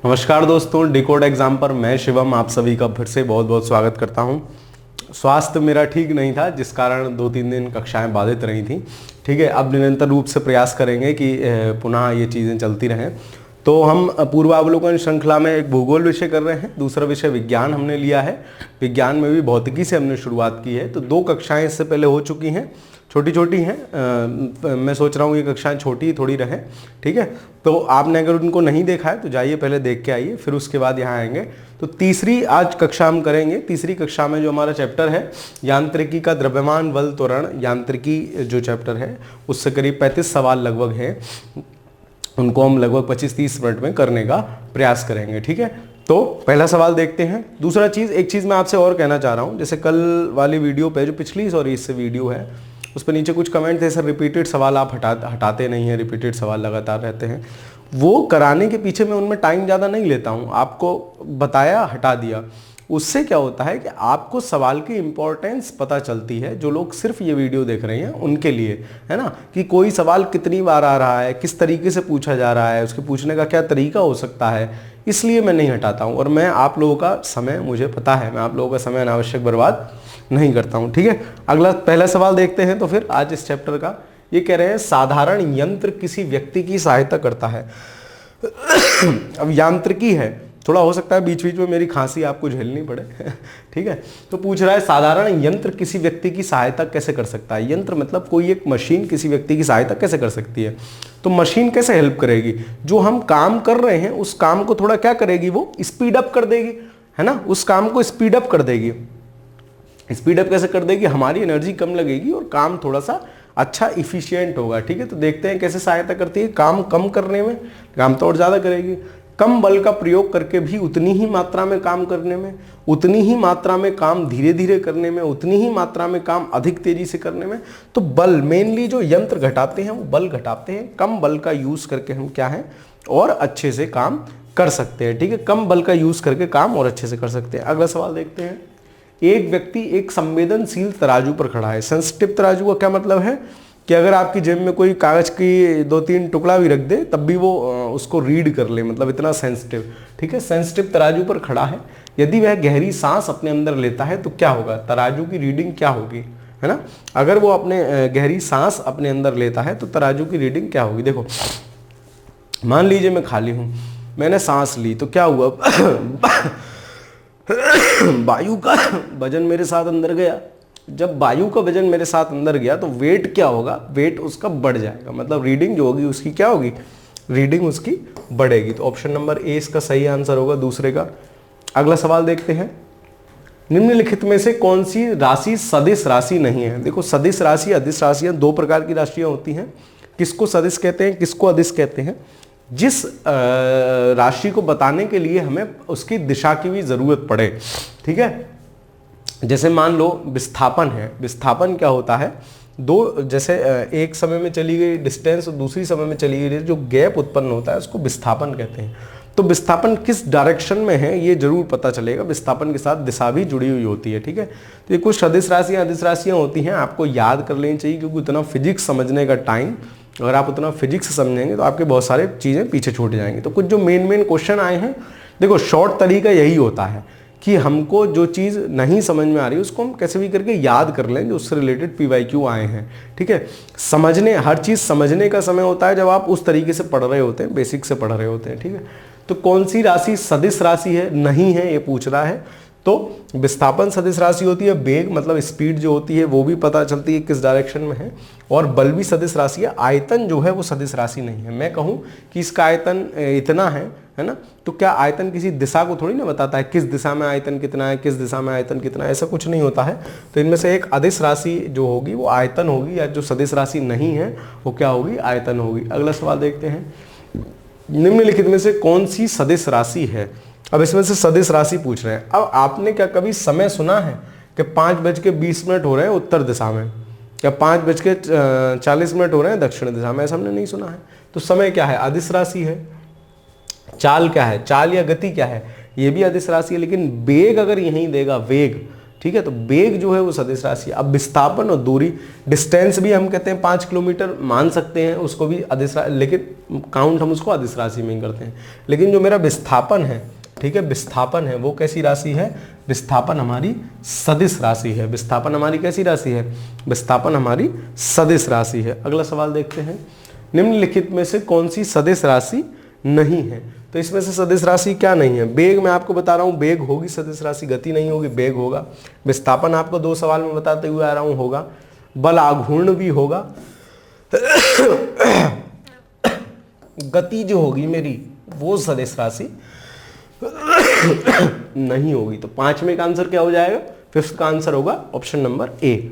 नमस्कार दोस्तों, decode exam पर मैं शिवम आप सभी का फिर से बहुत बहुत स्वागत करता हूं। स्वास्थ्य मेरा ठीक नहीं था, जिस कारण 2-3 दिन कक्षाएं बाधित रही थी। ठीक है, अब निरंतर रूप से प्रयास करेंगे कि पुनः ये चीज़ें चलती रहें। तो हम पूर्वावलोकन श्रृंखला में एक भूगोल विषय कर रहे हैं, दूसरा विषय विज्ञान हमने लिया है। विज्ञान में भी भौतिकी से हमने शुरुआत की है। तो 2 कक्षाएं इससे पहले हो चुकी हैं, छोटी छोटी हैं। मैं सोच रहा हूँ ये कक्षाएं छोटी थोड़ी रहें। ठीक है, तो आपने अगर उनको नहीं देखा है तो जाइए पहले देख के आइए, फिर उसके बाद यहाँ आएंगे। तो तीसरी आज कक्षा हम करेंगे। तीसरी कक्षा में जो हमारा चैप्टर है यांत्रिकी का द्रव्यमान बल त्वरण, यांत्रिकी जो चैप्टर है उससे करीब 35 सवाल लगभग हैं। उनको हम लगभग 25-30 मिनट में करने का प्रयास करेंगे। ठीक है, तो पहला सवाल देखते हैं। दूसरा एक चीज़ मैं आपसे और कहना चाह रहा हूँ, जैसे कल वाली वीडियो पे जो पिछली इससे वीडियो है उस पर नीचे कुछ कमेंट थे, सर रिपीटेड सवाल आप हटाते नहीं हैं, रिपीटेड सवाल लगातार रहते हैं। वो कराने के पीछे मैं उनमें टाइम ज़्यादा नहीं लेता हूँ, आपको बताया हटा दिया। उससे क्या होता है कि आपको सवाल की इंपॉर्टेंस पता चलती है। जो लोग सिर्फ ये वीडियो देख रहे हैं उनके लिए है ना, कि कोई सवाल कितनी बार आ रहा है, किस तरीके से पूछा जा रहा है, उसके पूछने का क्या तरीका हो सकता है, इसलिए मैं नहीं हटाता हूँ। और मैं आप लोगों का समय, मुझे पता है, मैं आप लोगों का समय अनावश्यक बर्बाद नहीं करता हूँ। ठीक है, अगला पहला सवाल देखते हैं। तो फिर आज इस चैप्टर का ये कह रहे हैं साधारण यंत्र किसी व्यक्ति की सहायता करता है। अब यांत्रिकी है, थोड़ा हो सकता है बीच बीच में मेरी खांसी आपको झेलनी पड़े। ठीक है, तो पूछ रहा है साधारण यंत्र किसी व्यक्ति की सहायता कैसे कर सकता है। यंत्र मतलब कोई एक मशीन किसी व्यक्ति की सहायता कैसे कर सकती है। तो मशीन कैसे हेल्प करेगी, जो हम काम कर रहे हैं उस काम को थोड़ा क्या करेगी, वो स्पीड अप कर देगी, है ना, उस काम को स्पीड अप कर देगी। स्पीड अप कैसे कर देगी, हमारी एनर्जी कम लगेगी और काम थोड़ा सा अच्छा इफिशियंट होगा। ठीक है, तो देखते हैं कैसे सहायता करती है। काम कम करने में, काम तो और ज़्यादा करेगी। कम बल का प्रयोग करके भी उतनी ही मात्रा में काम करने में, उतनी ही मात्रा में काम धीरे धीरे करने में, उतनी ही मात्रा में काम अधिक तेजी से करने में। तो बल मेनली जो यंत्र घटाते हैं वो बल घटाते हैं। कम बल का यूज़ करके हम क्या है और अच्छे से काम कर सकते हैं। ठीक है, कम बल का यूज़ करके काम और अच्छे से कर सकते हैं। अगला सवाल देखते हैं। एक व्यक्ति एक संवेदनशील तराजू पर खड़ा है। सेंसिटिव तराजू का क्या मतलब है कि अगर आपकी जेब में कोई कागज की 2-3 टुकड़ा भी रख दे तब भी वो उसको रीड कर ले, मतलब इतना सेंसिटिव। ठीक है, सेंसिटिव तराजू पर खड़ा है। यदि वह गहरी सांस अपने अंदर लेता है तो क्या होगा, तराजू की रीडिंग क्या होगी, है ना। अगर वो अपने गहरी सांस अपने अंदर लेता है तो तराजू की रीडिंग क्या होगी। देखो, मान लीजिए मैं खाली हूं, मैंने सांस ली तो क्या हुआ, वायु का वजन मेरे साथ अंदर गया। जब वायु का वजन मेरे साथ अंदर गया तो वेट क्या होगा, वेट उसका बढ़ जाएगा, मतलब रीडिंग जो होगी उसकी क्या होगी, रीडिंग उसकी बढ़ेगी। तो ऑप्शन नंबर ए इसका सही आंसर होगा, दूसरे का। अगला सवाल देखते हैं। निम्नलिखित में से कौन सी राशि सदिश राशि नहीं है। देखो, सदिश राशि, अदिश राशियां 2 प्रकार की राशियां होती हैं। किसको सदिश कहते हैं, किसको अदिश कहते हैं। जिस राशि को बताने के लिए हमें उसकी दिशा की भी जरूरत पड़े। ठीक है, जैसे मान लो विस्थापन है। विस्थापन क्या होता है, दो, जैसे एक समय में चली गई डिस्टेंस और दूसरी समय में चली गई जो गैप उत्पन्न होता है उसको विस्थापन कहते हैं। तो विस्थापन किस डायरेक्शन में है ये जरूर पता चलेगा। विस्थापन के साथ दिशा भी जुड़ी हुई होती है। ठीक है, तो ये कुछ सदिश राशियां, अदिश राशियां होती हैं, आपको याद कर लेनी चाहिए, क्योंकि उतना फिजिक्स समझने का टाइम, अगर आप उतना फिजिक्स समझेंगे तो आपके बहुत सारे चीज़ें पीछे छूट जाएंगी। तो कुछ जो मेन क्वेश्चन आए हैं, देखो शॉर्ट तरीका यही होता है कि हमको जो चीज़ नहीं समझ में आ रही उसको हम कैसे भी करके याद कर लें, जो उससे रिलेटेड PYQ आए हैं। ठीक है, समझने, हर चीज़ समझने का समय होता है जब आप उस तरीके से पढ़ रहे होते हैं, बेसिक से पढ़ रहे होते हैं। ठीक है, तो कौन सी राशि सदिश राशि है, नहीं है, ये पूछ रहा है। तो विस्थापन सदिश राशि होती है, वेग मतलब स्पीड जो होती है वो भी पता चलती है किस डायरेक्शन में है, और बल भी सदिश राशि है। आयतन जो है वो सदिश राशि नहीं है। मैं कहूँ कि इसका आयतन इतना है ना, तो क्या आयतन किसी दिशा को थोड़ी ना बताता है, किस दिशा में आयतन कितना है, किस दिशा में आयतन कितना है, ऐसा कुछ नहीं होता है। तो इनमें से एक अदिश राशि जो होगी वो आयतन होगी, या जो सदिश राशि नहीं है वो क्या होगी, आयतन होगी। अगला सवाल देखते हैं। निम्नलिखित में से कौन सी सदिश राशि है। अब इसमें से सदिश राशि पूछ रहे हैं। अब आपने क्या कभी समय सुना है कि 5:20 हो रहे हैं उत्तर दिशा में, या 5:40 हो रहे हैं दक्षिण दिशा में, ऐसा हमने नहीं सुना है। तो समय क्या है, अदिश राशि है। चाल क्या है, चाल या गति क्या है, ये भी अदिश राशि है। लेकिन वेग अगर यहीं देगा, वेग ठीक है। तो बेग जो है वो सदिश राशि है। अब विस्थापन और दूरी, डिस्टेंस भी हम कहते हैं 5 किलोमीटर मान सकते हैं, उसको भी अदिश राशि, लेकिन काउंट हम उसको अदिश राशि में ही करते हैं। लेकिन जो मेरा विस्थापन है, ठीक है, विस्थापन है वो कैसी राशि है, विस्थापन हमारी सदिश राशि है। विस्थापन हमारी कैसी राशि है, विस्थापन हमारी सदिश राशि है। अगला सवाल देखते हैं, निम्नलिखित में से कौन सी सदिश राशि नहीं है। तो इसमें से सदिश राशि क्या नहीं है, बेग मैं आपको बता रहा हूँ, बेग होगी सदिश राशि, गति नहीं होगी, बेग होगा। विस्थापन आपको 2 सवाल में बताते हुए आ रहा हूँ होगा। बल आघूर्ण भी होगा। गति जो होगी मेरी वो सदिश राशि नहीं होगी। तो 5वें का आंसर क्या हो जाएगा, 5th का आंसर होगा ऑप्शन नंबर ए।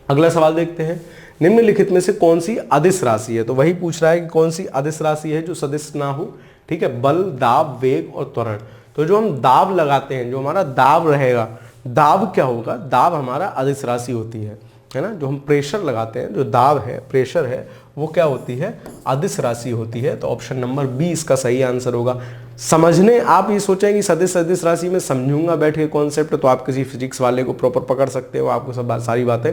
अगला सवाल देखते हैं, निम्नलिखित में से कौन सी अदिश राशि है। तो वही पूछ रहा है कि कौन सी अदिश राशि है जो सदिश ना हो, ठीक है। बल, दाब, वेग और त्वरण। तो जो हम दाब लगाते हैं, जो हमारा दाब रहेगा, दाब क्या होगा, दाब हमारा अदिश राशि होती है ना। जो हम प्रेशर लगाते हैं, जो दाब है, प्रेशर है, वो क्या होती है, अदिश राशि होती है। तो ऑप्शन नंबर बी इसका सही आंसर होगा। समझने आप ये सोचें कि सदिश राशि में समझूंगा बैठ के कॉन्सेप्ट, तो आप किसी फिजिक्स वाले को प्रॉपर पकड़ सकते हो, आपको सब सारी बातें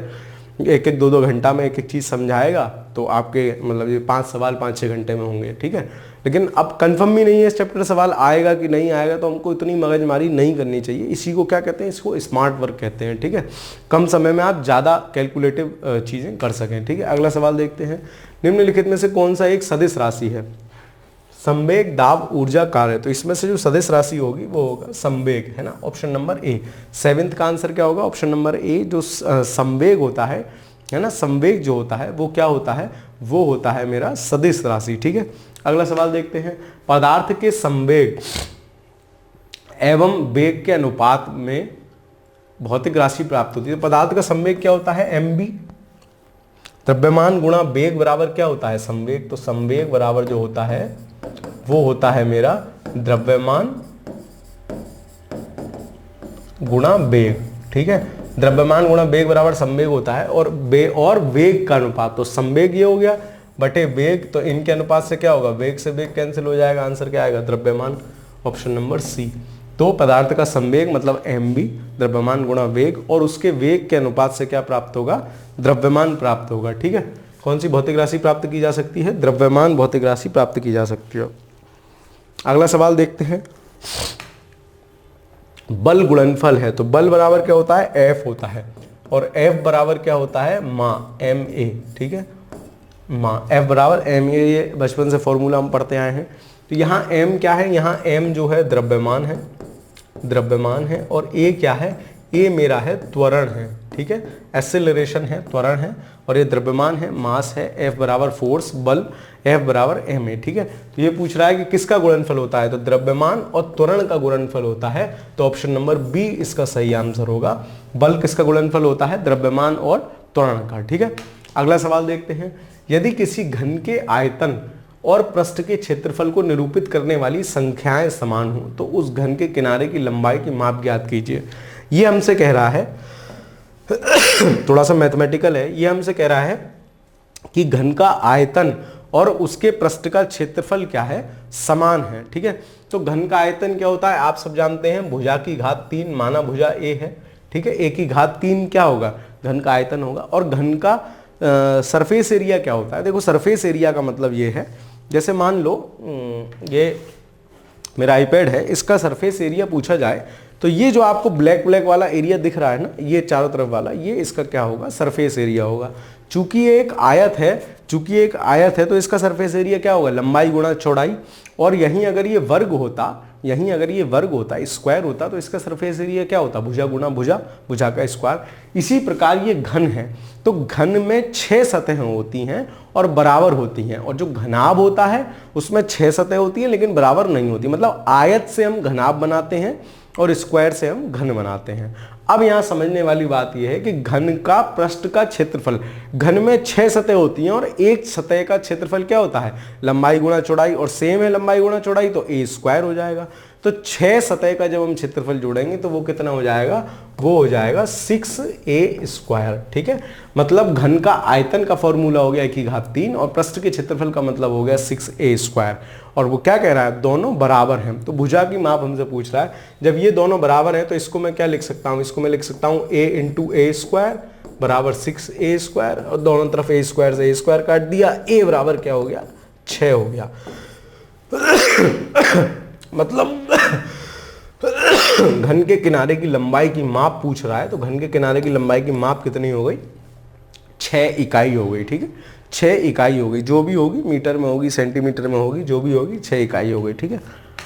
1-1, 2-2 घंटा में एक चीज़ समझाएगा, तो आपके मतलब ये 5 सवाल 5-6 घंटे में होंगे, ठीक है। लेकिन अब कंफर्म भी नहीं है इस चैप्टर सवाल आएगा कि नहीं आएगा, तो हमको इतनी मगजमारी नहीं करनी चाहिए। इसी को क्या कहते हैं, इसको स्मार्ट वर्क कहते हैं, ठीक है। कम समय में आप ज़्यादा कैलकुलेटिव चीज़ें कर सकें, ठीक है। अगला सवाल देखते हैं, निम्नलिखित में से कौन सा एक सदिश राशि है। संवेग, दाब, ऊर्जा, कार्य। तो इसमें से जो सदिश राशि होगी वो होगा संवेग, है ना, ऑप्शन नंबर ए। 7th का आंसर क्या होगा, ऑप्शन नंबर ए। जो संवेग होता है ना, संवेग जो होता है वो क्या होता है, वो होता है मेरा सदिश राशि, ठीक है। अगला सवाल देखते हैं, पदार्थ के संवेग एवं वेग के अनुपात में भौतिक राशि प्राप्त होती है। तो पदार्थ का संवेग क्या होता है, mb। द्रव्यमान गुणा वेग बराबर क्या होता है, संवेग। तो संवेग बराबर जो होता है वो होता है मेरा द्रव्यमान गुणा वेग, ठीक है। द्रव्यमान गुणा वेग बराबर संवेग होता है, और वेग का अनुपात, तो संवेग ये हो गया बटे वेग, तो इनके अनुपात से क्या होगा, वेग से वेग कैंसिल हो जाएगा, आंसर क्या आएगा, द्रव्यमान, ऑप्शन नंबर सी। तो पदार्थ का संवेग मतलब mb, द्रव्यमान गुणा वेग, और उसके वेग के अनुपात से क्या प्राप्त होगा, द्रव्यमान प्राप्त होगा, ठीक है। कौन सी भौतिक राशि प्राप्त की जा सकती है, द्रव्यमान भौतिक राशि प्राप्त की जा सकती है। अगला सवाल देखते हैं, बल गुणनफल है। तो बल बराबर क्या होता है, F होता है, और F बराबर क्या होता है, माँ, ma, ठीक है, माँ। F बराबर ma, ये बचपन से फॉर्मूला हम पढ़ते आए हैं। तो यहाँ m क्या है, यहाँ m जो है द्रव्यमान है, द्रव्यमान है, और a क्या है, a मेरा है त्वरण है, ठीक है, एक्सेलरेशन है, त्वरण है, और ये द्रव्यमान है, मास है। F बराबर फोर्स, बल, F बराबर ma, ठीक है। तो ये पूछ रहा है कि किसका गुणनफल होता है, तो द्रव्यमान और त्वरण का गुणनफल होता है। तो ऑप्शन नंबर बी इसका सही आंसर होगा। बल किसका गुणनफल होता है, द्रव्यमान और त्वरण का, ठीक है। अगला सवाल देखते हैं, यदि किसी घन के आयतन और पृष्ठ के क्षेत्रफल को निरूपित करने वाली संख्याएं समान हो, तो उस घन के किनारे की लंबाई की माप ज्ञात कीजिए। ये हमसे कह रहा है, थोड़ा सा मैथमेटिकल है, ये हमसे कह रहा है कि घन का आयतन और उसके पृष्ठ का क्षेत्रफल क्या है, समान है, ठीक है। तो घन का आयतन क्या होता है, आप सब जानते हैं, भुजा की घात 3 माना भुजा a है, ठीक है, a की घात 3 क्या होगा, घन का आयतन होगा। और घन का सरफेस एरिया क्या होता है, देखो सरफेस एरिया का मतलब ये है, जैसे मान लो ये मेरा आईपैड है, इसका सरफेस एरिया पूछा जाए तो ये जो आपको ब्लैक वाला एरिया दिख रहा है ना, ये चारों तरफ वाला, ये इसका क्या होगा, सरफेस एरिया होगा। चूंकि ये एक आयत है, तो इसका सरफेस एरिया क्या होगा, लंबाई गुणा चौड़ाई। और यहीं अगर ये वर्ग होता, स्क्वायर होता, तो इसका सरफेस एरिया क्या होता, भुजा गुणा भुजा, भुजा का स्क्वायर। इसी प्रकार ये घन है, तो घन में 6 सतहें होती हैं और बराबर होती हैं, और जो घनाभ होता है उसमें 6 सतहें होती हैं लेकिन बराबर नहीं होती। मतलब आयत से हम घनाभ बनाते हैं और स्क्वायर से हम घन बनाते हैं। अब यहाँ समझने वाली बात यह है कि घन का पृष्ठ का क्षेत्रफल, घन में 6 सतह होती हैं और एक सतह का क्षेत्रफल क्या होता है, लंबाई गुणा चौड़ाई, और सेम है लंबाई गुणा चौड़ाई, तो a स्क्वायर हो जाएगा। तो 6 सतह का जब हम क्षेत्रफल जोड़ेंगे तो वो कितना हो जाएगा, वो हो जाएगा 6a²। ठीक है, मतलब घन का आयतन का फॉर्मूला हो गया 1/3 और पृष्ठ के क्षेत्रफल का मतलब हो गया 6a²। और वो क्या कह रहा है, दोनों बराबर हैं। तो भुजा की माप हमसे पूछ रहा है, जब ये दोनों बराबर हैं तो इसको मैं क्या लिख सकता हूं, इसको मैं लिख सकता हूं a × a² बराबर 6a² और दोनों तरफ a² से a² काट दिया, a बराबर क्या हो गया, 6 हो गया। मतलब घन के किनारे की लंबाई की माप पूछ रहा है, तो घन के किनारे की लंबाई की माप कितनी हो गई, 6 इकाई हो गई। ठीक है, 6 इकाई हो गई, जो भी होगी मीटर में होगी, सेंटीमीटर में होगी, जो भी होगी 6 इकाई हो गई। ठीक है,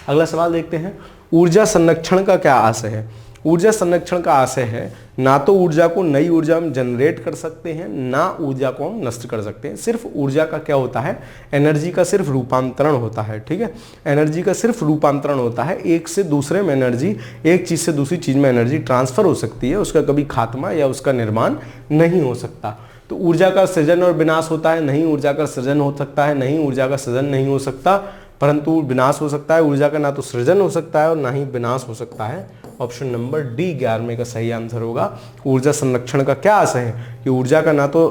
अगला सवाल देखते हैं। ऊर्जा संरक्षण का क्या आशय है। ऊर्जा संरक्षण का आशय है ना तो ऊर्जा को नई ऊर्जा हम जनरेट कर सकते हैं, ना ऊर्जा को हम नष्ट कर सकते हैं। सिर्फ ऊर्जा का क्या होता है, एनर्जी का सिर्फ रूपांतरण होता है। ठीक है, एनर्जी का सिर्फ रूपांतरण होता है, एक से दूसरे में एनर्जी, एक चीज से दूसरी चीज में एनर्जी ट्रांसफर हो सकती है, उसका कभी खात्मा या उसका निर्माण नहीं हो सकता। तो ऊर्जा का सृजन और विनाश होता है, नहीं ऊर्जा का सृजन हो सकता है, नहीं ऊर्जा का सृजन नहीं हो सकता, परंतु विनाश हो सकता है। ऊर्जा का ना तो सृजन हो सकता है और ना ही विनाश हो सकता है। ऑप्शन नंबर डी 11वें का सही आंसर होगा। ऊर्जा संरक्षण का क्या आशय है कि ऊर्जा का ना तो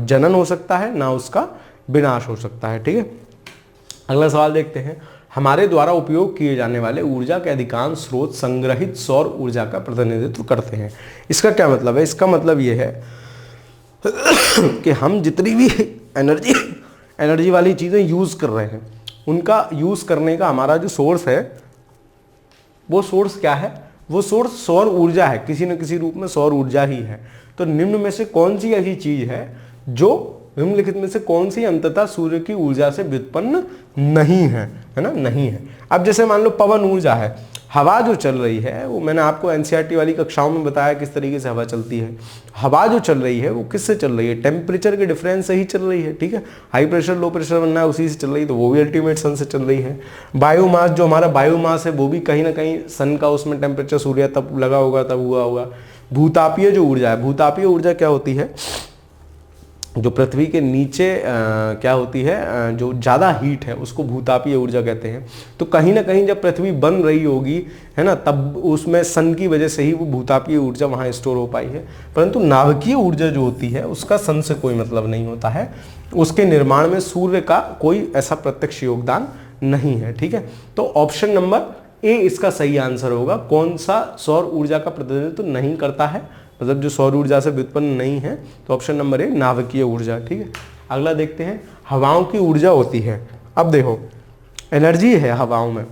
जनन हो सकता है, ना उसका विनाश हो सकता है। ठीक है, अगला सवाल देखते हैं। हमारे द्वारा उपयोग किए जाने वाले ऊर्जा के अधिकांश स्रोत संग्रहित सौर ऊर्जा का प्रतिनिधित्व करते हैं। इसका क्या मतलब है, इसका मतलब यह है कि हम जितनी भी एनर्जी वाली चीजें यूज कर रहे हैं, उनका यूज करने का हमारा जो सोर्स है, वो सोर्स क्या है, वो सोर्स सौर ऊर्जा है, किसी न किसी रूप में सौर ऊर्जा ही है। तो निम्न में से कौन सी ऐसी चीज है जो, निम्नलिखित में से कौन सी अंततः सूर्य की ऊर्जा से व्युत्पन्न नहीं है ना, नहीं है। अब जैसे मान लो पवन ऊर्जा है, हवा जो चल रही है, वो मैंने आपको एनसीईआरटी वाली कक्षाओं में बताया किस तरीके से हवा चलती है। हवा जो चल रही है वो किससे चल रही है, टेम्परेचर के डिफरेंस से ही चल रही है। ठीक है, हाई प्रेशर लो प्रेशर बनना है, उसी से चल रही है, तो वो भी अल्टीमेट सन से चल रही है। बायोमास, जो हमारा बायोमास है, वो भी कहीं ना कहीं सन का उसमें टेम्परेचर सूर्य तब लगा होगा, तब हुआ होगा। भूतापीय जो ऊर्जा है, भूतापीय ऊर्जा क्या होती है, जो पृथ्वी के नीचे क्या होती है, जो ज़्यादा हीट है, उसको भूतापीय ऊर्जा कहते हैं। तो कहीं ना कहीं जब पृथ्वी बन रही होगी, है ना, तब उसमें सन की वजह से ही वो भूतापीय ऊर्जा वहाँ स्टोर हो पाई है। परंतु नाभिकीय ऊर्जा जो होती है, उसका सन से कोई मतलब नहीं होता है, उसके निर्माण में सूर्य का कोई ऐसा प्रत्यक्ष योगदान नहीं है। ठीक है, तो ऑप्शन नंबर ए इसका सही आंसर होगा। कौन सा सौर ऊर्जा का प्रतिनिधित्व नहीं करता है, मतलब जो सौर ऊर्जा से व्युत्पन्न नहीं है, तो ऑप्शन नंबर ए नाभिकीय ऊर्जा। ठीक है, अगला देखते हैं। हवाओं की ऊर्जा होती है, अब देखो एनर्जी है हवाओं में,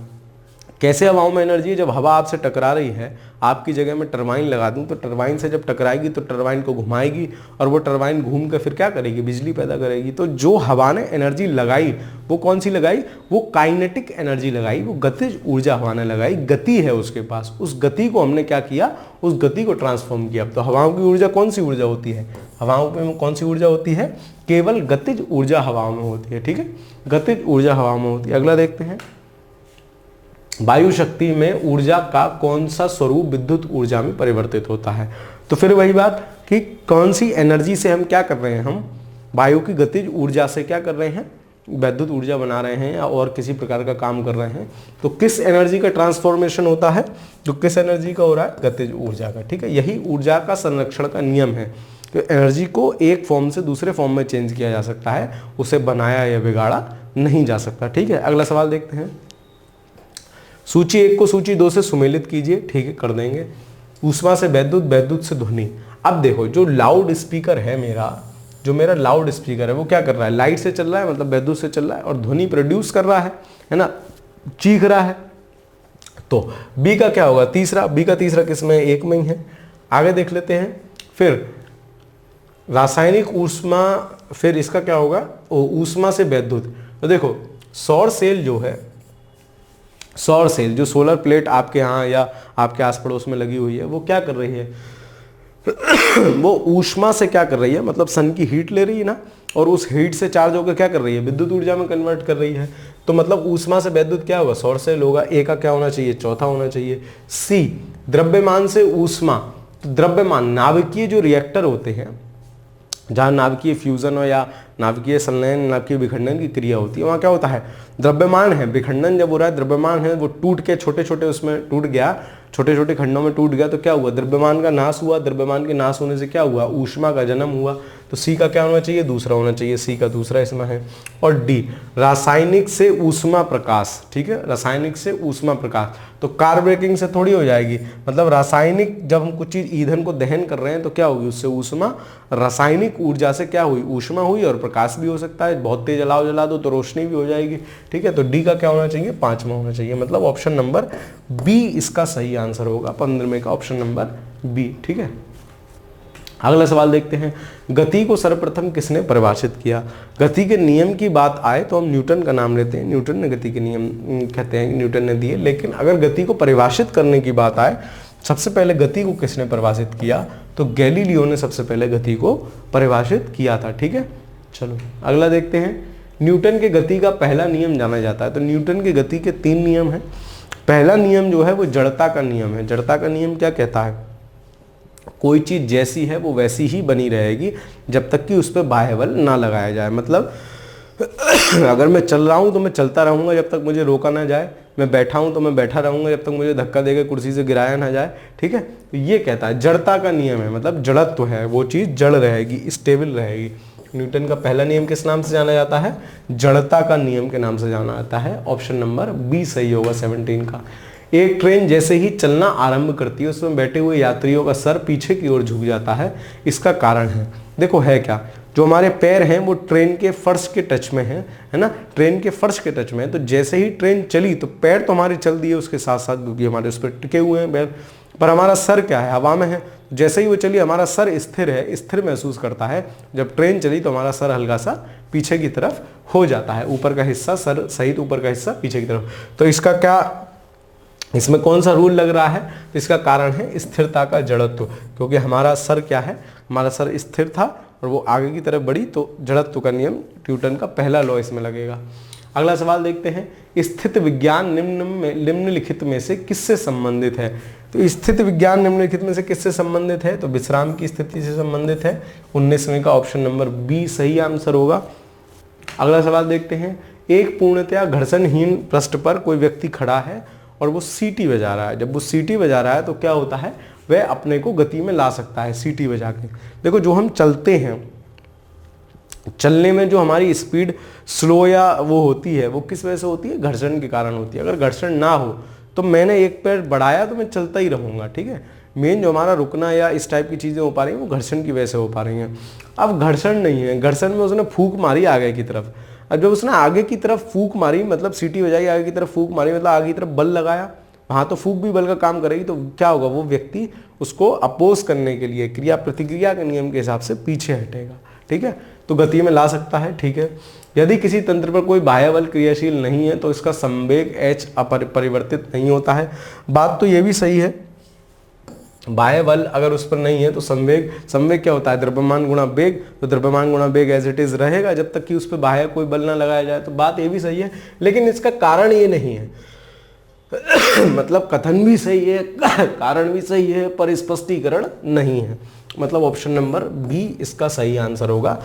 कैसे हवाओं में एनर्जी है, जब हवा आपसे टकरा रही है, आपकी जगह में टरबाइन लगा दूं तो टरबाइन से जब टकराएगी तो टरबाइन को घुमाएगी और वो टरबाइन घूम कर फिर क्या करेगी, बिजली पैदा करेगी। तो जो हवा ने एनर्जी लगाई वो कौन सी लगाई, वो काइनेटिक एनर्जी लगाई, वो गतिज ऊर्जा हवा ने लगाई, गति है उसके पास, उस गति को हमने क्या किया, उस गति को ट्रांसफॉर्म किया। तो हवाओं की ऊर्जा कौन सी ऊर्जा होती है, हवाओं में कौन सी ऊर्जा होती है, केवल गतिज ऊर्जा हवाओं में होती है। ठीक है, गतिज ऊर्जा हवाओं में होती है। अगला देखते हैं। वायु शक्ति में ऊर्जा का कौन सा स्वरूप विद्युत ऊर्जा में परिवर्तित होता है। तो फिर वही बात कि कौन सी एनर्जी से हम क्या कर रहे हैं, हम वायु की गतिज ऊर्जा से क्या कर रहे हैं, विद्युत ऊर्जा बना रहे हैं या और किसी प्रकार का काम कर रहे हैं। तो किस एनर्जी का ट्रांसफॉर्मेशन होता है, तो किस एनर्जी का हो रहा है, गतिज ऊर्जा का। ठीक है, यही ऊर्जा का संरक्षण का नियम है। तो एनर्जी को एक फॉर्म से दूसरे फॉर्म में चेंज किया जा सकता है, उसे बनाया या बिगाड़ा नहीं जा सकता। ठीक है, अगला सवाल देखते हैं। सूची 1 को सूची 2 से सुमेलित कीजिए। ठीक है, कर देंगे। ऊष्मा से वैद्युत, वैद्युत से ध्वनि। अब देखो जो लाउड स्पीकर है मेरा, जो मेरा लाउड स्पीकर है वो क्या कर रहा है, लाइट से चल रहा है, मतलब वैद्युत से चल रहा है, और ध्वनि प्रोड्यूस कर रहा है ना, चीख रहा है। तो बी का क्या होगा, तीसरा। बी का तीसरा किसमें, एक में ही है। आगे देख लेते हैं। फिर रासायनिक ऊष्मा, फिर इसका क्या होगा, ऊष्मा से वैद्युत। तो देखो सौर सेल जो है, सौर सेल जो सोलर प्लेट आपके यहाँ या आपके आस पड़ोस में लगी हुई है, वो क्या कर रही है वो ऊष्मा से क्या कर रही है, मतलब सन की हीट ले रही है ना, और उस हीट से चार्ज होकर क्या कर रही है, विद्युत ऊर्जा में कन्वर्ट कर रही है। तो मतलब ऊष्मा से वैद्युत क्या होगा, सौर सेल होगा। ए का क्या होना चाहिए, चौथा होना चाहिए। सी द्रव्यमान से ऊष्मा। तो द्रव्यमान नाभिकीय जो रिएक्टर होते हैं, जहाँ नाभिकीय फ्यूजन हो या नाभिकीय संलयन, नाभिकीय विखंडन की क्रिया होती है। वहाँ क्या होता है, द्रव्यमान है, विखंडन जब हो रहा है, द्रव्यमान है वो टूट के छोटे छोटे उसमें टूट गया, छोटे छोटे खंडों में टूट गया, तो क्या हुआ, द्रव्यमान का नाश हुआ। द्रव्यमान के नाश होने से क्या हुआ, ऊष्मा का जन्म हुआ। तो सी का क्या होना चाहिए, दूसरा होना चाहिए, सी का दूसरा इसमें है। और डी, रासायनिक से ऊष्मा प्रकाश, ठीक है, रासायनिक से ऊष्मा प्रकाश, तो कार ब्रेकिंग से थोड़ी हो जाएगी। मतलब रासायनिक, जब हम कुछ चीज ईंधन को दहन कर रहे हैं तो क्या होगी, उससे ऊष्मा, रासायनिक ऊर्जा से क्या हुई, ऊष्मा हुई, और प्रकाश भी हो सकता है। बहुत तेज अलाव जला दो तो रोशनी भी हो जाएगी, ठीक है। तो डी का क्या होना चाहिए, 5वां होना चाहिए। मतलब ऑप्शन नंबर बी इसका सही आंसर होगा, 15वें का ऑप्शन नंबर बी, ठीक है। अगला सवाल देखते हैं, गति को सर्वप्रथम किसने परिभाषित किया। गति के नियम की बात आए तो हम न्यूटन का नाम लेते हैं, न्यूटन ने गति के नियम कहते हैं, न्यूटन ने दिए। लेकिन अगर गति को परिभाषित करने की बात आए, सबसे पहले गति को किसने परिभाषित किया, तो गैलीलियो ने सबसे पहले गति को परिभाषित किया था, ठीक है। चलो अगला देखते हैं, न्यूटन के गति का पहला नियम जाना जाता है। तो न्यूटन के गति के 3 नियम हैं। पहला नियम जो है वो जड़ता का नियम है। जड़ता का नियम क्या कहता है, कोई चीज जैसी है वो वैसी ही बनी रहेगी जब तक कि उस पर बाह्य बल ना लगाया जाए। मतलब अगर मैं चल रहा हूं तो मैं चलता रहूंगा जब तक मुझे रोका ना जाए, मैं बैठा हूं तो मैं बैठा रहूंगा जब तक मुझे धक्का देकर कुर्सी से गिराया ना जाए, ठीक है। तो ये कहता है जड़ता का नियम है, मतलब जड़त्व है, वो चीज जड़ रहेगी, स्टेबल रहेगी। न्यूटन का पहला नियम किस नाम से जाना जाता है, जड़ता का नियम के नाम से जाना जाता है। ऑप्शन नंबर बी सही होगा 17 का। एक ट्रेन जैसे ही चलना आरंभ करती है, उसमें बैठे हुए यात्रियों का सर पीछे की ओर झुक जाता है, इसका कारण है, देखो है क्या, जो हमारे पैर हैं वो ट्रेन के फर्श के टच में है ना, ट्रेन के फर्श के टच में है। तो जैसे ही ट्रेन चली तो पैर तो हमारे चल दिए उसके साथ साथ, क्योंकि हमारे उस पर टिके हुए हैं पैर, पर हमारा सर क्या है, हवा में है। जैसे ही वो चली हमारा सर स्थिर है, स्थिर महसूस करता है। जब ट्रेन चली तो हमारा सर हल्का सा पीछे की तरफ हो जाता है, ऊपर का हिस्सा सर सहित ऊपर का हिस्सा पीछे की तरफ। तो इसका क्या, इसमें कौन सा रूल लग रहा है, तो इसका कारण है स्थिरता का जड़त्व, क्योंकि हमारा सर क्या है, हमारा सर स्थिर था और वो आगे की तरफ बढ़ी, तो जड़त्व का नियम न्यूटन का पहला लॉ इसमें लगेगा। अगला सवाल देखते हैं, स्थित विज्ञान निम्नलिखित में से किससे संबंधित है। तो स्थित विज्ञान निम्नलिखित में से किससे संबंधित है, तो विश्राम की स्थिति से संबंधित है। 19वें का ऑप्शन नंबर बी सही आंसर होगा। अगला सवाल देखते हैं, एक पूर्णतया घर्षणहीन पृष्ठ पर कोई व्यक्ति खड़ा है और वो सीटी बजा रहा है। जब वो सीटी बजा रहा है तो क्या होता है, वह अपने को गति में ला सकता है सीटी बजा के। देखो जो हम चलते हैं, चलने में जो हमारी स्पीड स्लो या वो होती है, वो किस वजह से होती है, घर्षण के कारण होती है। अगर घर्षण ना हो तो मैंने एक पैर बढ़ाया तो मैं चलता ही रहूँगा, ठीक है। मेन जो हमारा रुकना या इस टाइप की चीज़ें हो पा रही हैं वो घर्षण की वजह से हो पा रही हैं। अब घर्षण नहीं है, घर्षण में उसने फूंक मारी आगे की तरफ। अब जब उसने आगे की तरफ फूंक मारी, मतलब सीटी बजाई, आगे की तरफ फूंक मारी, मतलब आगे की तरफ बल लगाया, वहाँ तो फूंक भी बल का काम करेगी। तो क्या होगा, वो व्यक्ति उसको अपोज करने के लिए क्रिया प्रतिक्रिया के नियम के हिसाब से पीछे हटेगा, ठीक है। तो गति में ला सकता है, ठीक है। यदि किसी तंत्र पर कोई बाह्य बल क्रियाशील नहीं है तो इसका संवेग h अपरिवर्तित नहीं होता है। बात तो ये भी सही है, बाह्य बल अगर उस पर नहीं है तो संवेग क्या होता है, द्रव्यमान गुणा वेग। तो द्रव्यमान गुणा वेग एज इट इज रहेगा जब तक कि उस पर बाह्य कोई बल ना लगाया जाए। तो बात ये भी सही है, लेकिन इसका कारण ये नहीं है मतलब कथन भी सही है, कारण भी सही है, पर स्पष्टीकरण नहीं है। मतलब ऑप्शन नंबर बी इसका सही आंसर होगा।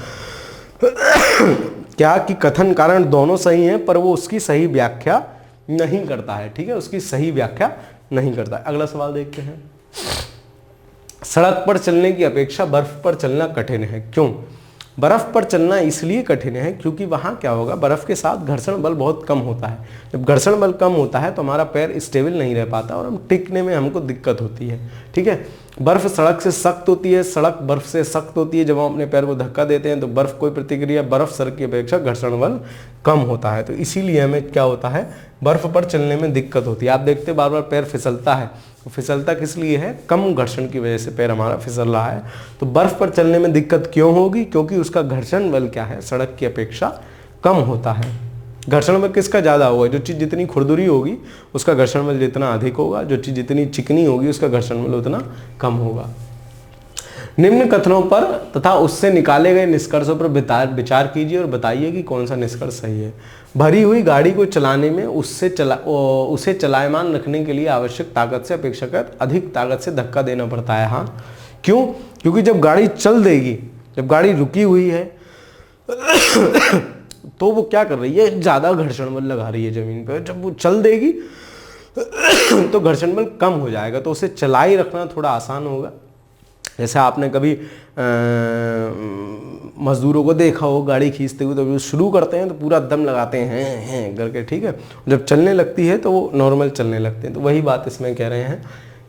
क्या कि कथन कारण दोनों सही हैं पर वो उसकी सही व्याख्या नहीं करता है, ठीक है, उसकी सही व्याख्या नहीं करता है। अगला सवाल देखते हैं, सड़क पर चलने की अपेक्षा बर्फ पर चलना कठिन है, क्यों। बर्फ पर चलना इसलिए कठिन है क्योंकि वहाँ क्या होगा, बर्फ के साथ घर्षण बल बहुत कम होता है। जब घर्षण बल कम होता है तो हमारा पैर स्टेबल नहीं रह पाता और हम टिकने में हमको दिक्कत होती है, ठीक है। बर्फ सड़क से सख्त होती है, सड़क बर्फ से सख्त होती है। जब हम अपने पैर को धक्का देते हैं तो बर्फ कोई प्रतिक्रिया, बर्फ सड़क की अपेक्षा घर्षण बल कम होता है। तो इसीलिए हमें क्या होता है, बर्फ पर चलने में दिक्कत होती है। आप देखते बार बार पैर फिसलता है, तो फिसलता किस लिए है, कम घर्षण की वजह से पैर हमारा फिसल रहा है। तो बर्फ पर चलने में दिक्कत क्यों होगी, क्योंकि उसका घर्षण बल क्या है, सड़क की अपेक्षा कम होता है। घर्षण बल किसका ज़्यादा होगा, जो चीज़ जितनी खुरदुरी होगी उसका घर्षण बल जितना अधिक होगा, जो चीज़ जितनी चिकनी होगी उसका घर्षण बल उतना कम होगा। निम्न कथनों पर तथा उससे निकाले गए निष्कर्षों पर विचार कीजिए और बताइए कि कौन सा निष्कर्ष सही है। भरी हुई गाड़ी को चलाने में उसे चलायमान रखने के लिए आवश्यक ताकत से अपेक्षाकृत अधिक ताकत से धक्का देना पड़ता है। हाँ, क्यों, क्योंकि जब गाड़ी चल देगी, जब गाड़ी रुकी हुई है तो वो क्या कर रही है, ज़्यादा घर्षण बल लगा रही है ज़मीन पर। जब वो चल देगी तो घर्षण बल कम हो जाएगा, तो उसे चलाई रखना थोड़ा आसान होगा। जैसे आपने कभी मजदूरों को देखा हो गाड़ी खींचते हुए, तो वो शुरू करते हैं तो पूरा दम लगाते हैं करके, ठीक है। जब चलने लगती है तो वो नॉर्मल चलने लगते हैं। तो वही बात इसमें कह रहे हैं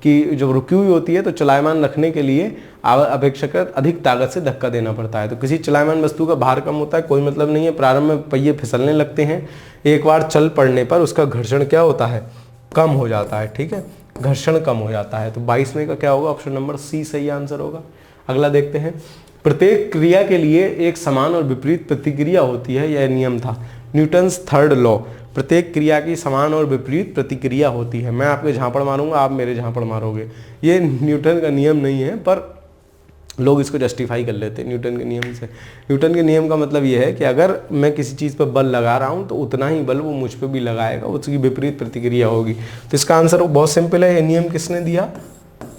कि जब रुकी हुई होती है तो चलायमान रखने के लिए अपेक्षाकृत अधिक ताकत से धक्का देना पड़ता है। तो किसी चलायमान वस्तु का भार कम होता है, कोई मतलब नहीं है। प्रारंभ में पहिए फिसलने लगते हैं, एक बार चल पड़ने पर उसका घर्षण क्या होता है, कम हो जाता है, ठीक है, घर्षण कम हो जाता है। तो 22वें का क्या होगा, ऑप्शन नंबर सी सही आंसर होगा। अगला देखते हैं, प्रत्येक क्रिया के लिए एक समान और विपरीत प्रतिक्रिया होती है, यह नियम था। न्यूटन्स थर्ड लॉ, प्रत्येक क्रिया की समान और विपरीत प्रतिक्रिया होती है। मैं आपके झापड़ मारूंगा, आप मेरे झापड़ मारोगे। ये न्यूटन का नियम नहीं है, पर लोग इसको जस्टिफाई कर लेते हैं न्यूटन के नियम से। न्यूटन के नियम का मतलब ये है कि अगर मैं किसी चीज़ पर बल लगा रहा हूँ तो उतना ही बल वो मुझ पर भी लगाएगा, उसकी विपरीत प्रतिक्रिया होगी। तो इसका आंसर बहुत सिंपल है। ये नियम किसने दिया,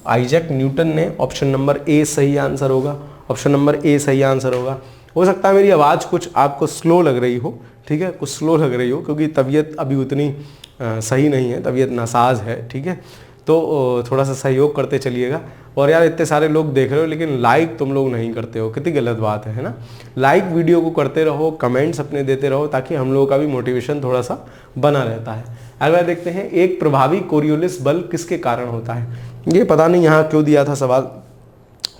आइजैक न्यूटन ने। ऑप्शन नंबर ए सही आंसर होगा, ऑप्शन नंबर ए सही आंसर होगा। हो सकता है मेरी आवाज़ कुछ आपको स्लो लग रही हो, ठीक है, कुछ स्लो लग रही हो, क्योंकि तबीयत अभी उतनी सही नहीं है, तबीयत नासाज है, ठीक है। तो थोड़ा सा सहयोग करते चलिएगा। और यार इतने सारे लोग देख रहे हो लेकिन लाइक तुम लोग नहीं करते हो, कितनी गलत बात है ना। लाइक वीडियो को करते रहो, कमेंट्स अपने देते रहो, ताकि हम लोगों का भी मोटिवेशन थोड़ा सा बना रहता है। अगला देखते हैं, एक प्रभावी कोरियोलिस बल किसके कारण होता है। ये पता नहीं यहाँ क्यों दिया था सवाल।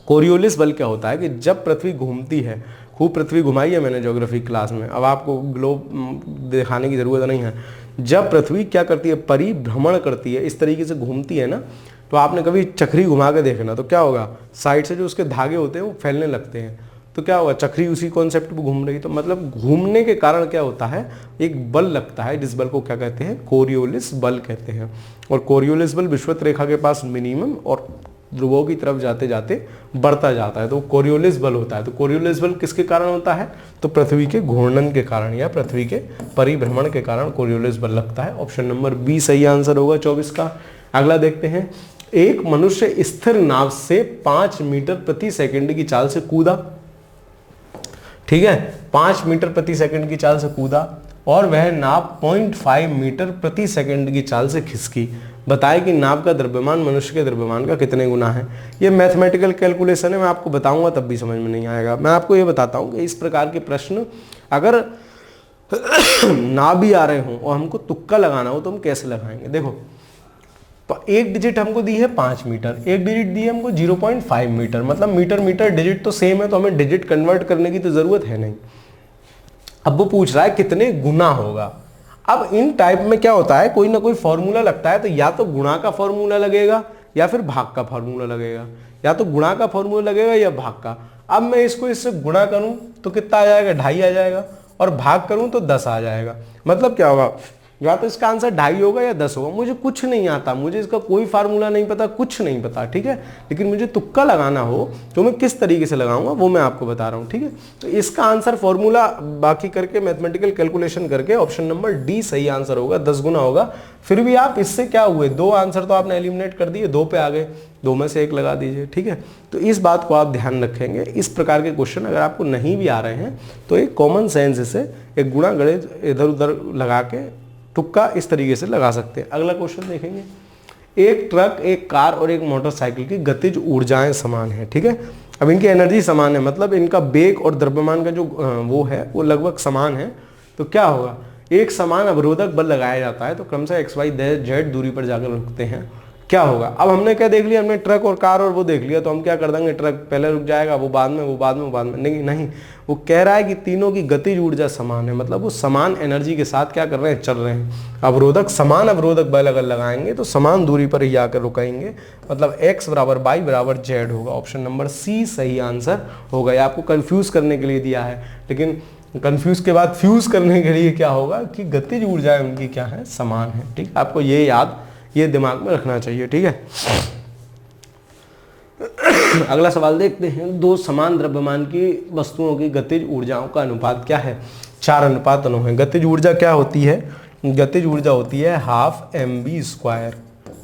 कोरियोलिस बल क्या होता है कि जब पृथ्वी घूमती है, खूब पृथ्वी घुमाई है मैंने ज्योग्राफी क्लास में, अब आपको ग्लोब दिखाने की ज़रूरत नहीं है। जब पृथ्वी क्या करती है, परिभ्रमण करती है, इस तरीके से घूमती है ना, तो आपने कभी चक्री घुमा के देखना, तो क्या होगा, साइड से जो उसके धागे होते हैं वो फैलने लगते हैं। तो क्या होगा, चक्री उसी कॉन्सेप्ट पे घूम रही। तो मतलब घूमने के कारण क्या होता है, एक बल लगता है, जिस बल को क्या कहते हैं, कोरियोलिस बल कहते हैं। और कोरियोलिस बल विषुवत रेखा के पास मिनिमम और ध्रुवों की तरफ जाते जाते बढ़ता जाता है, तो कोरियोलिस बल होता है। तो कोरियोलिस बल किसके कारण होता है, तो पृथ्वी के घूर्णन के कारण या पृथ्वी के परिभ्रमण के कारण कोरियोलिस बल लगता है। ऑप्शन नंबर बी सही आंसर होगा 24 का। अगला देखते हैं, एक मनुष्य स्थिर नाव से 5 मीटर प्रति सेकंड की चाल से कूदा, ठीक है, 5 मीटर प्रति सेकंड की चाल से कूदा और वह नाव 0.5 मीटर प्रति सेकंड की चाल से खिसकी। बताए कि नाव का द्रव्यमान मनुष्य के द्रव्यमान का कितने गुना है। ये मैथमेटिकल कैलकुलेशन है, मैं आपको बताऊंगा तब भी समझ में नहीं आएगा। मैं आपको ये बताता हूँ कि इस प्रकार के प्रश्न अगर ना भी आ रहे हों और हमको तुक्का लगाना हो तो हम कैसे लगाएंगे। देखो, एक डिजिट हमको दी है 5 मीटर, एक डिजिट दी है हमको 0.5 मीटर, मतलब मीटर मीटर डिजिट तो सेम है, तो हमें डिजिट कन्वर्ट करने की तो जरूरत है नहीं। अब वो पूछ रहा है कितने गुना होगा। अब इन टाइप में क्या होता है, कोई ना कोई फॉर्मूला लगता है, तो या तो गुणा का फॉर्मूला लगेगा या फिर भाग का फॉर्मूला लगेगा, या तो गुणा का फॉर्मूला लगेगा या भाग का। अब मैं इसको इससे गुणा करूं तो कितना आ जाएगा, 2.5 आ जाएगा, और भाग करूं तो 10 आ जाएगा। मतलब क्या होगा, या तो इसका आंसर 2.5 होगा या 10 होगा। मुझे कुछ नहीं आता, मुझे इसका कोई फार्मूला नहीं पता, कुछ नहीं पता, ठीक है, लेकिन मुझे तुक्का लगाना हो तो मैं किस तरीके से लगाऊंगा वो मैं आपको बता रहा हूं, ठीक है। तो इसका आंसर फॉर्मूला बाकी करके मैथमेटिकल कैलकुलेशन करके ऑप्शन नंबर डी सही आंसर होगा, 10 गुना होगा। फिर भी आप इससे क्या हुए, 2 आंसर तो आपने एलिमिनेट कर दिए, 2 पे आ गए, 2 में से 1 लगा दीजिए, ठीक है। तो इस बात को आप ध्यान रखेंगे। इस प्रकार के क्वेश्चन अगर आपको नहीं भी आ रहे हैं तो एक कॉमन सेंस से एक गुणा गणित इधर उधर लगा के तुक्का इस तरीके से लगा सकते हैं। अगला क्वेश्चन देखेंगे, एक ट्रक, एक कार और एक मोटरसाइकिल की गतिज ऊर्जाएं समान है, ठीक है। अब इनकी एनर्जी समान है, मतलब इनका वेग और द्रव्यमान का जो वो है वो लगभग समान है। तो क्या होगा, एक समान अवरोधक बल लगाया जाता है, तो क्रमशः XYZ दूरी पर जाकर रुकते हैं। क्या होगा, अब हमने क्या देख लिया, हमने ट्रक और कार और वो देख लिया, तो हम क्या कर देंगे, ट्रक पहले रुक जाएगा, वो बाद में, वो बाद में, वो बाद में। नहीं, वो कह रहा है कि तीनों की गतिज ऊर्जा समान है, मतलब वो समान एनर्जी के साथ क्या कर रहे हैं, चल रहे हैं। अवरोधक, समान अवरोधक बल अगर लगाएंगे तो समान दूरी पर ही आकर रुकेंगे, मतलब X बराबर Y बराबर Z होगा। ऑप्शन नंबर सी सही आंसर होगा। ये आपको कंफ्यूज करने के लिए दिया है, लेकिन कंफ्यूज के बाद फ्यूज करने के लिए क्या होगा कि गतिज ऊर्जाएं उनकी क्या है, समान है, ठीक। आपको ये याद, ये दिमाग में रखना चाहिए, ठीक है। अगला सवाल देखते हैं, 2 समान द्रव्यमान की वस्तुओं की गतिज ऊर्जाओं का अनुपात क्या है। 4:9 है। गतिज ऊर्जा क्या होती है, गतिज ऊर्जा होती है 12 mv²,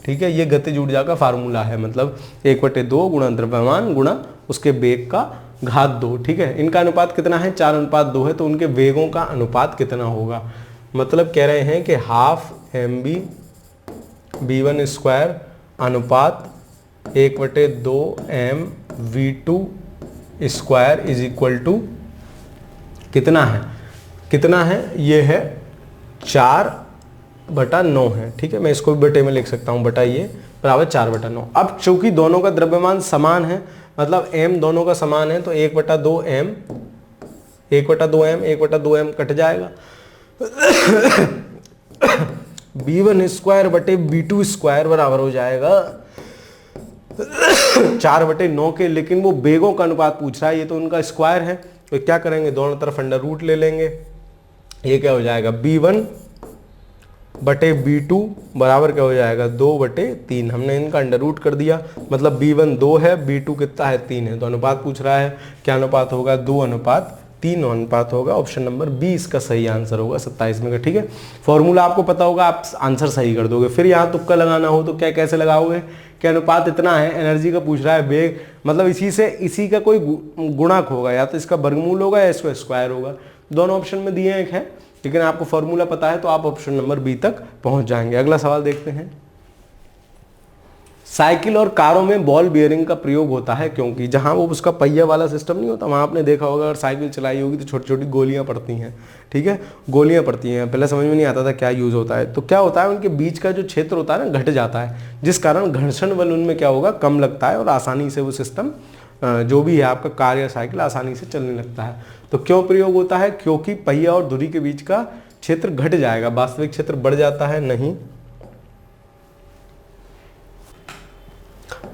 ठीक है। ये गतिज ऊर्जा का फार्मूला है, मतलब 1/2 गुणा द्रव्यमान गुणा उसके वेग का घात 2, ठीक है। इनका अनुपात कितना है, 4:2 है, तो उनके वेगों का अनुपात कितना होगा। मतलब कह रहे हैं कि हाफ mv v1 स्क्वायर अनुपात 1/2 m v2 square is equal to कितना है, कितना है, ये है 4/9 है, ठीक है। मैं इसको भी बटे में लिख सकता हूँ, बटा ये बराबर 4/9। अब चूंकि दोनों का द्रव्यमान समान है, मतलब m दोनों का समान है, तो 1/2 m 1/2m कट जाएगा v1 स्क्वायर बटे v2 स्क्वायर बराबर हो जाएगा 4/9 के। लेकिन वो बेगों का अनुपात पूछ रहा है, ये तो उनका स्क्वायर है, तो क्या करेंगे, दोनों तरफ अंडर रूट ले लेंगे। ये क्या हो जाएगा, b1 बटे b2 बराबर क्या हो जाएगा, 2/3। हमने इनका अंडर रूट कर दिया, मतलब b1 2 है, b2 कितना है, 3 है। तो अनुपात पूछ रहा है, क्या अनुपात होगा, 2:3 अनुपात होगा। ऑप्शन नंबर बी इसका सही आंसर होगा 27 में का, ठीक है। फॉर्मूला आपको पता होगा, आप आंसर सही कर दोगे। फिर यहाँ तुक्का लगाना हो तो क्या कैसे लगाओगे, क्या अनुपात इतना है, एनर्जी का पूछ रहा है, वेग, मतलब इसी का कोई गुणक होगा, या तो इसका वर्गमूल होगा या इसका स्क्वायर होगा। दोनों ऑप्शन में दिए एक है, लेकिन आपको फॉर्मूला पता है तो आप ऑप्शन नंबर बी तक पहुंच जाएंगे। अगला सवाल देखते हैं। साइकिल और कारों में बॉल बियरिंग का प्रयोग होता है क्योंकि जहां वो उसका पहिया वाला सिस्टम नहीं होता, वहां आपने देखा होगा अगर साइकिल चलाई होगी तो छोटी छोटी गोलियां पड़ती हैं, ठीक है, गोलियां पड़ती हैं। पहले समझ में नहीं आता था क्या यूज होता है, तो क्या होता है, उनके बीच का जो क्षेत्र होता है ना, घट जाता है, जिस कारण घर्षण बल उनमें क्या होगा, कम लगता है और आसानी से वो सिस्टम जो भी है आपका कार या साइकिल आसानी से चलने लगता है। तो क्यों प्रयोग होता है, क्योंकि पहिया और धुरी के बीच का क्षेत्र घट जाएगा, वास्तविक क्षेत्र बढ़ जाता है, नहीं,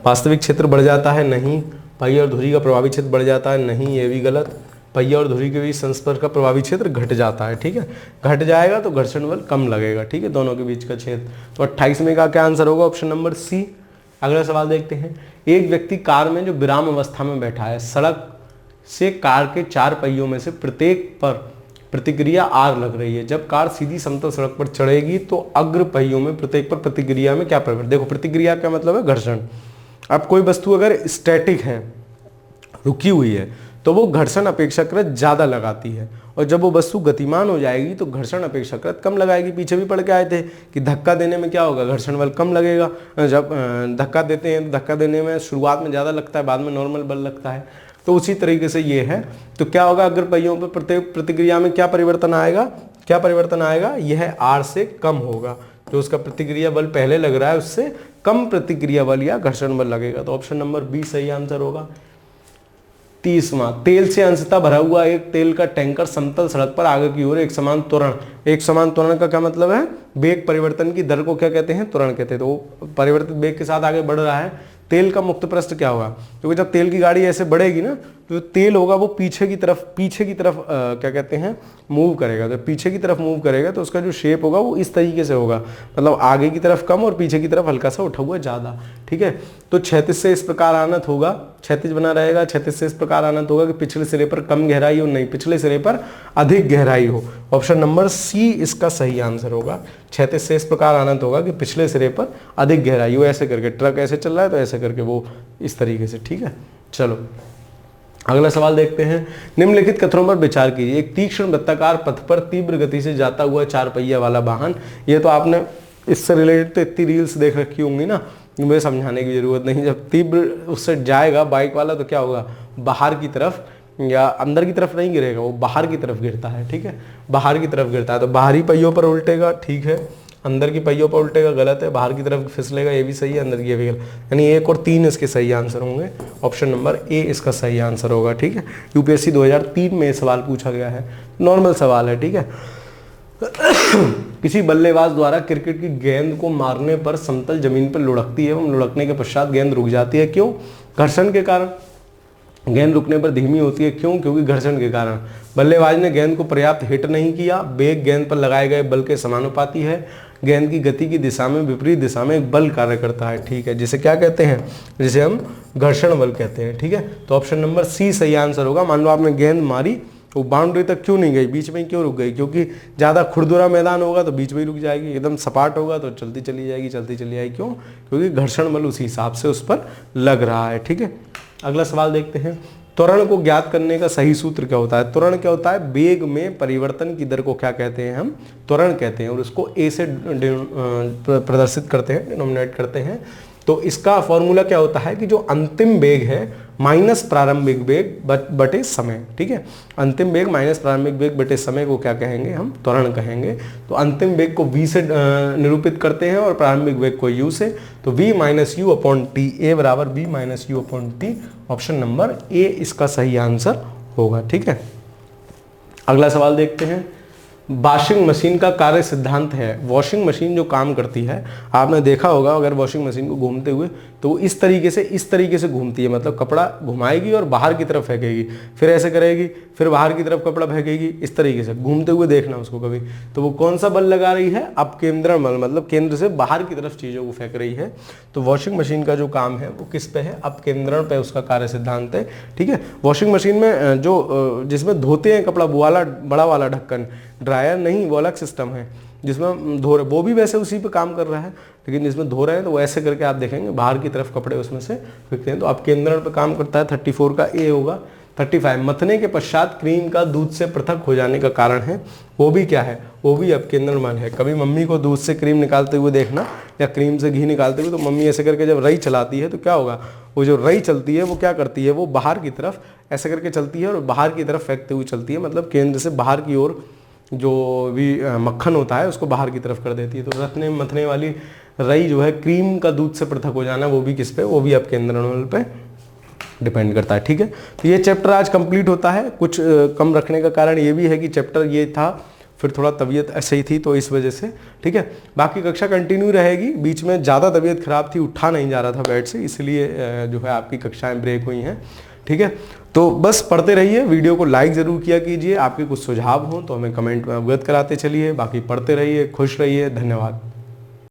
वास्तविक क्षेत्र बढ़ जाता है, नहीं, पहिया और धुरी का प्रभावी क्षेत्र बढ़ जाता है, नहीं, ये भी गलत, पहिया और धुरी के बीच संस्पर्श का प्रभावी क्षेत्र घट जाता है, ठीक है, घट जाएगा तो घर्षण बल कम लगेगा, ठीक है, दोनों के बीच का क्षेत्र। तो 28 में का क्या आंसर होगा, ऑप्शन नंबर सी। अगला सवाल देखते हैं। एक व्यक्ति कार में जो विराम अवस्था में बैठा है, सड़क से कार के 4 पहियों में से प्रत्येक पर प्रतिक्रिया R लग रही है। जब कार सीधी समतल सड़क पर चढ़ेगी तो अग्र पहियों में प्रत्येक पर प्रतिक्रिया में क्या परिवर्तन, देखो प्रतिक्रिया का मतलब है घर्षण। अब कोई वस्तु अगर स्टैटिक है, रुकी हुई है, तो वो घर्षण अपेक्षाकृत ज्यादा लगाती है, और जब वो वस्तु गतिमान हो जाएगी तो घर्षण अपेक्षाकृत कम लगाएगी। पीछे भी पढ़ के आए थे कि धक्का देने में क्या होगा, घर्षण बल कम लगेगा। जब धक्का देते हैं तो धक्का देने में शुरुआत में ज़्यादा लगता है, बाद में नॉर्मल बल लगता है। तो उसी तरीके से ये है। तो क्या होगा, अगर पहियों पर प्रत्येक प्रतिक्रिया में क्या परिवर्तन आएगा, क्या परिवर्तन आएगा, यह R से कम होगा। जो उसका प्रतिक्रिया बल पहले लग रहा है उससे कम प्रतिक्रिया बल या घर्षण बल लगेगा। तो ऑप्शन नंबर बी सही आंसर होगा। 30वां, तेल से अंशतः भरा हुआ एक तेल का टैंकर समतल सड़क पर आगे की ओर एक समान त्वरण का क्या मतलब है, वेग परिवर्तन की दर को क्या कहते हैं, त्वरण कहते हैं। तो वो परिवर्तित वेग के साथ आगे बढ़ रहा है। तेल का मुक्त पृष्ठ क्या होगा, क्योंकि जब तेल की गाड़ी ऐसे बढ़ेगी ना, तो तेल होगा वो पीछे की तरफ क्या कहते हैं, मूव करेगा। तो पीछे की तरफ मूव करेगा तो उसका जो शेप होगा वो इस तरीके से होगा, मतलब आगे की तरफ कम और पीछे की तरफ हल्का सा उठा हुआ ज़्यादा, ठीक है। तो क्षैतिज से इस प्रकार आनत होगा, क्षैतिज बना रहेगा, क्षैतिज से इस प्रकार आनत होगा कि पिछले सिरे पर कम गहराई हो, नहीं, पिछले सिरे पर अधिक गहराई हो। ऑप्शन नंबर सी इसका सही आंसर होगा। क्षैतिज से इस प्रकार आनत होगा कि पिछले सिरे पर अधिक गहराई हो, ऐसे करके ट्रक ऐसे चल रहा है तो ऐसे करके वो इस तरीके से, ठीक है। चलो अगला सवाल देखते हैं। निम्नलिखित कथनों पर विचार कीजिए। एक तीक्ष्ण वृत्ताकार पथ पर तीव्र गति से जाता हुआ 4 पहिया वाला वाहन, ये तो आपने इससे रिलेटेड तो इतनी रील्स देख रखी होंगी ना, मुझे समझाने की जरूरत नहीं। जब तीव्र उससे जाएगा बाइक वाला तो क्या होगा, बाहर की तरफ या अंदर की तरफ नहीं गिरेगा, वो बाहर की तरफ गिरता है, ठीक है, बाहर की तरफ गिरता है। तो बाहरी पहियों पर उल्टेगा, ठीक है, अंदर की पहियों पर उल्टेगा, गलत है, बाहर की तरफ फिसलेगा, ये भी सही है, अंदर की ये भी गलत, यानी 1 और 3 इसके सही आंसर होंगे। ऑप्शन नंबर ए इसका सही आंसर होगा, ठीक है। यूपीएससी 2003 में ये सवाल पूछा गया है, नॉर्मल सवाल है, ठीक है। किसी बल्लेबाज द्वारा क्रिकेट की गेंद को मारने पर समतल जमीन पर लुढ़कती है एवं लुढ़कने के पश्चात गेंद रुक जाती है, क्यों, घर्षण के कारण। गेंद रुकने पर धीमी होती है, क्यों, क्योंकि घर्षण के कारण। बल्लेबाज ने गेंद को पर्याप्त हिट नहीं किया, वेग गेंद पर लगाए गए बल के समानुपाती है, गेंद की गति की दिशा में विपरीत दिशा में एक बल कार्य करता है, ठीक है, जिसे क्या कहते हैं, जिसे हम घर्षण बल कहते हैं, ठीक है। तो ऑप्शन नंबर सी सही आंसर होगा। मान लो आपने गेंद मारी, वो बाउंड्री तक क्यों नहीं गई, बीच में क्यों रुक गई, क्योंकि ज़्यादा खुरदुरा मैदान होगा तो बीच में ही रुक जाएगी, एकदम सपाट होगा तो चलती चली जाएगी, क्यों, क्योंकि घर्षण बल उसी हिसाब से उस पर लग रहा है, ठीक है। अगला सवाल देखते हैं। त्वरण को ज्ञात करने का सही सूत्र क्या होता है? त्वरण क्या होता है? वेग में परिवर्तन की दर को क्या कहते हैं? हम त्वरण कहते हैं, और उसको a से प्रदर्शित करते हैं, डिनोमिनेट करते हैं। तो इसका फॉर्मूला क्या होता है कि जो अंतिम वेग है माइनस प्रारंभिक वेग बटे समय, ठीक है, अंतिम वेग माइनस प्रारंभिक वेग बटे समय को क्या कहेंगे? हम त्वरण कहेंगे। तो अंतिम वेग को v से निरूपित करते हैं और प्रारंभिक वेग को u से, तो v minus you upon T, a बराबर v minus you upon T. Option number A इसका सही आंसर होगा, ठीक है। अगला सवाल देखते हैं। वॉशिंग मशीन का कार्य सिद्धांत है। वॉशिंग मशीन जो काम करती है, आपने देखा होगा अगर वॉशिंग मशीन को घूमते हुए, तो वो इस तरीके से घूमती है, मतलब कपड़ा घुमाएगी और बाहर की तरफ फेंकेगी, फिर ऐसे करेगी, फिर बाहर की तरफ कपड़ा फेंकेगी, इस तरीके से घूमते हुए देखना उसको कभी। तो वो कौन सा बल लगा रही है? अपकेंद्रण बल, मतलब केंद्र से बाहर की तरफ चीज़ों को फेंक रही है। तो वॉशिंग मशीन का जो काम है वो किस पे है? अपकेंद्रण पे उसका कार्य सिद्धांत है, ठीक है। वॉशिंग मशीन में जो जिसमें धोते हैं कपड़ा, वो वाला बड़ा वाला ढक्कन, ड्रायर नहीं, वो अलग सिस्टम है जिसमें धो रहे, वो भी वैसे उसी पे काम कर रहा है, लेकिन जिसमें धो रहे हैं तो वो ऐसे करके आप देखेंगे बाहर की तरफ कपड़े उसमें से फेंकते हैं। तो अपकेंद्रण पे काम करता है। 34 का ए होगा। 35 मथने के पश्चात क्रीम का दूध से पृथक हो जाने का कारण है, वो भी क्या है? वो भी अपकेंद्रण बल है। कभी मम्मी को दूध से क्रीम निकालते हुए देखना, या क्रीम से घी निकालते हुए, तो मम्मी ऐसे करके जब रई चलाती है तो क्या होगा? वो जो रई चलती है वो क्या करती है? वो बाहर की तरफ ऐसे करके चलती है और बाहर की तरफ फेंकते हुए चलती है, मतलब केंद्र से बाहर की ओर जो भी मक्खन होता है उसको बाहर की तरफ कर देती है। तो रखने मथने वाली रई जो है, क्रीम का दूध से पृथक हो जाना, वो भी किस पे? वो भी अपकेंद्रण बल पे डिपेंड करता है, ठीक है। तो ये चैप्टर आज कंप्लीट होता है। कुछ कम रखने का कारण ये भी है कि चैप्टर ये था, फिर थोड़ा तबीयत ऐसे ही थी तो इस वजह से, ठीक है। बाकी कक्षा कंटिन्यू रहेगी। बीच में ज़्यादा तबीयत खराब थी, उठा नहीं जा रहा था बेड से, इसलिए जो है आपकी कक्षाएं ब्रेक हुई हैं, ठीक है। तो बस पढ़ते रहिए, वीडियो को लाइक ज़रूर किया कीजिए। आपके कुछ सुझाव हों तो हमें कमेंट में अवगत कराते चलिए। बाकी पढ़ते रहिए, खुश रहिए, धन्यवाद।